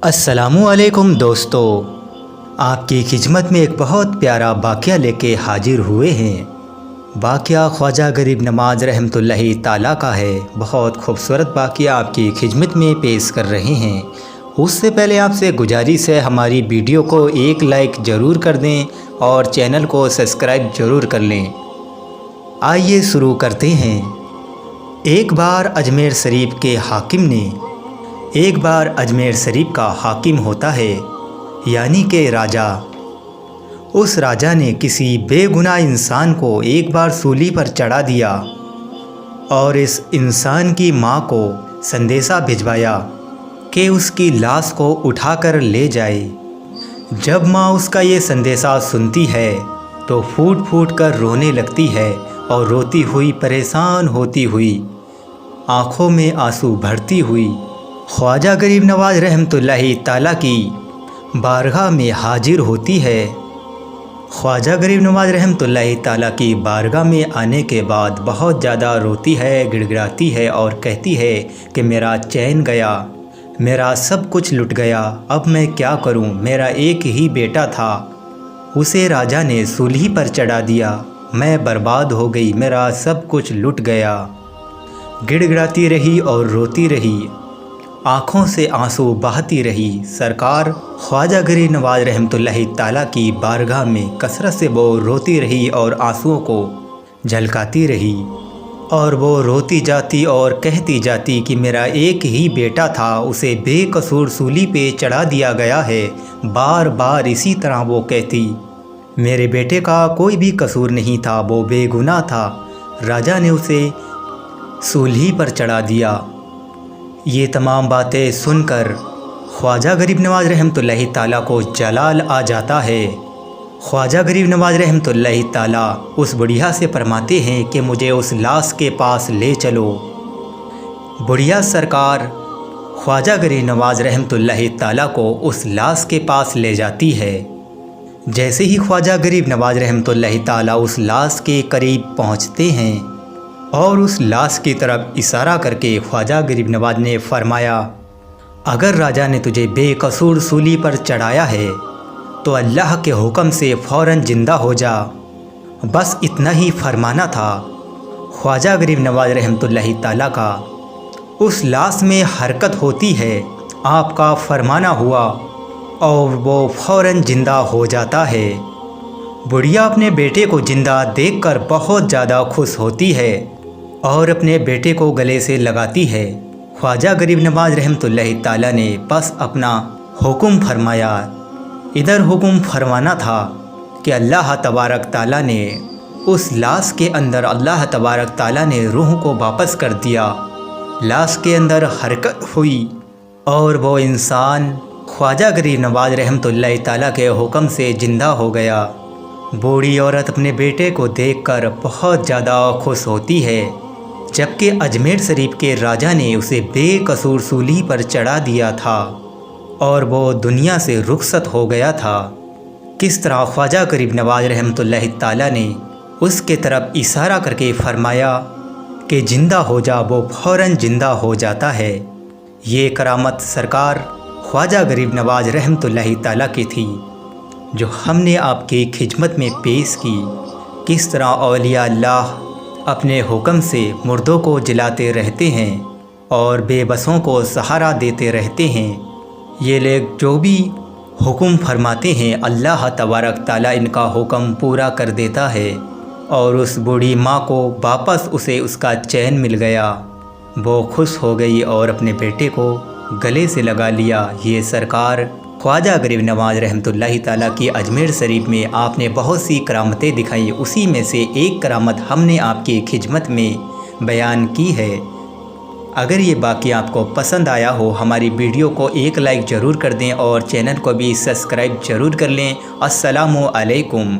अस्सलामु अलैकुम दोस्तों, आपकी खिदमत में एक बहुत प्यारा वाक़या लेके हाजिर हुए हैं। वाक़या ख्वाजा गरीब नवाज़ रहमतुल्लाहि ताला का है। बहुत खूबसूरत वाक़या आपकी खिदमत में पेश कर रहे हैं। उससे पहले आपसे गुजारिश है, हमारी वीडियो को एक लाइक ज़रूर कर दें और चैनल को सब्सक्राइब ज़रूर कर लें। आइए शुरू करते हैं। एक बार अजमेर शरीफ का हाकिम होता है, यानी कि राजा। उस राजा ने किसी बेगुनाह इंसान को एक बार सूली पर चढ़ा दिया और इस इंसान की माँ को संदेशा भिजवाया कि उसकी लाश को उठाकर ले जाए। जब माँ उसका ये संदेशा सुनती है तो फूट फूट कर रोने लगती है और रोती हुई, परेशान होती हुई, आँखों में आंसू भरती हुई ख्वाजा गरीब नवाज़ रहमतुल्लाहि ताला की बारगाह में हाजिर होती है। ख्वाजा गरीब नवाज़ रहमतुल्लाहि ताला की बारगाह में आने के बाद बहुत ज़्यादा रोती है, गिड़गिड़ाती है और कहती है कि मेरा चैन गया, मेरा सब कुछ लुट गया, अब मैं क्या करूं? मेरा एक ही बेटा था, उसे राजा ने सूली पर चढ़ा दिया, मैं बर्बाद हो गई, मेरा सब कुछ लुट गया। गिड़गिड़ाती रही और रोती रही, आँखों से आंसू बहाती रही। सरकार ख्वाजा गरीब नवाज़ रहमतुल्लाहि ताला की बारगाह में कसरत से वो रोती रही और आंसुओं को झलकाती रही, और वो रोती जाती और कहती जाती कि मेरा एक ही बेटा था, उसे बेकसूर सूली पे चढ़ा दिया गया है। बार बार इसी तरह वो कहती, मेरे बेटे का कोई भी कसूर नहीं था, वो बेगुनाह था, राजा ने उसे सूली पर चढ़ा दिया। ये तमाम बातें सुनकर ख्वाजा गरीब नवाज़ रहमतुल्लाहि ताला को जलाल आ जाता है। ख्वाजा गरीब नवाज़ रहमतुल्लाहि ताला उस बुढ़िया से फरमाते हैं कि मुझे उस लाश के पास ले चलो। बुढ़िया सरकार ख्वाजा गरीब नवाज़ रहमतुल्लाहि ताला को उस लाश के पास ले जाती है। जैसे ही ख्वाजा गरीब नवाज़ रहमतुल्लाहि ताला उस लाश के करीब पहुँचते हैं और उस लाश की तरफ इशारा करके ख्वाजा गरीब नवाज़ ने फरमाया, अगर राजा ने तुझे बेकसूर सूली पर चढ़ाया है तो अल्लाह के हुक्म से फ़ौरन ज़िंदा हो जा। बस इतना ही फरमाना था ख्वाजा गरीब नवाज़ रहमतुल्लाहि ताला का। उस लाश में हरकत होती है, आपका फरमाना हुआ और वो फ़ौरन ज़िंदा हो जाता है। बुढ़िया अपने बेटे को ज़िंदा देखकर बहुत ज़्यादा खुश होती है और अपने बेटे को गले से लगाती है। ख्वाजा गरीब नवाज़ रहमतुल्लाहि ताला ने बस अपना हुक्म फरमाया। इधर हुक्म फरमाना था कि अल्लाह तबारक ताला ने उस लाश के अंदर रूह को वापस कर दिया। लाश के अंदर हरकत हुई और वो इंसान ख्वाजा गरीब नवाज़ रहमतुल्लाहि ताला के हुक्म से ज़िंदा हो गया। बूढ़ी औरत अपने बेटे को देखकर बहुत ज़्यादा खुश होती है, जबकि अजमेर शरीफ के राजा ने उसे बेकसूर सूली पर चढ़ा दिया था और वो दुनिया से रुखसत हो गया था। किस तरह ख्वाजा गरीब नवाज़ रहमतुल्लाहि ताला ने उसके तरफ इशारा करके फरमाया कि ज़िंदा हो जा, वो फ़ौरन ज़िंदा हो जाता है। ये करामत सरकार ख्वाजा गरीब नवाज़ रहमतुल्लाहि ताला की थी, जो हमने आपकी खिदमत में पेश की। किस तरह औलिया अल्लाह अपने हुक्म से मुर्दों को जिलाते रहते हैं और बेबसों को सहारा देते रहते हैं। ये लोग जो भी हुक्म फरमाते हैं, अल्लाह तबारक ताला इनका हुक्म पूरा कर देता है। और उस बूढ़ी माँ को वापस उसे उसका चैन मिल गया। वो खुश हो गई और अपने बेटे को गले से लगा लिया। ये सरकार ख्वाजा गरीब नवाज़ रहमतुल्लाहि ताला की अजमेर शरीफ में आपने बहुत सी करामतें दिखाई, उसी में से एक करामत हमने आपकी खिदमत में बयान की है। अगर ये वाक़या आपको पसंद आया हो, हमारी वीडियो को एक लाइक ज़रूर कर दें और चैनल को भी सब्सक्राइब ज़रूर कर लें। अस्सलामु अलैकुम।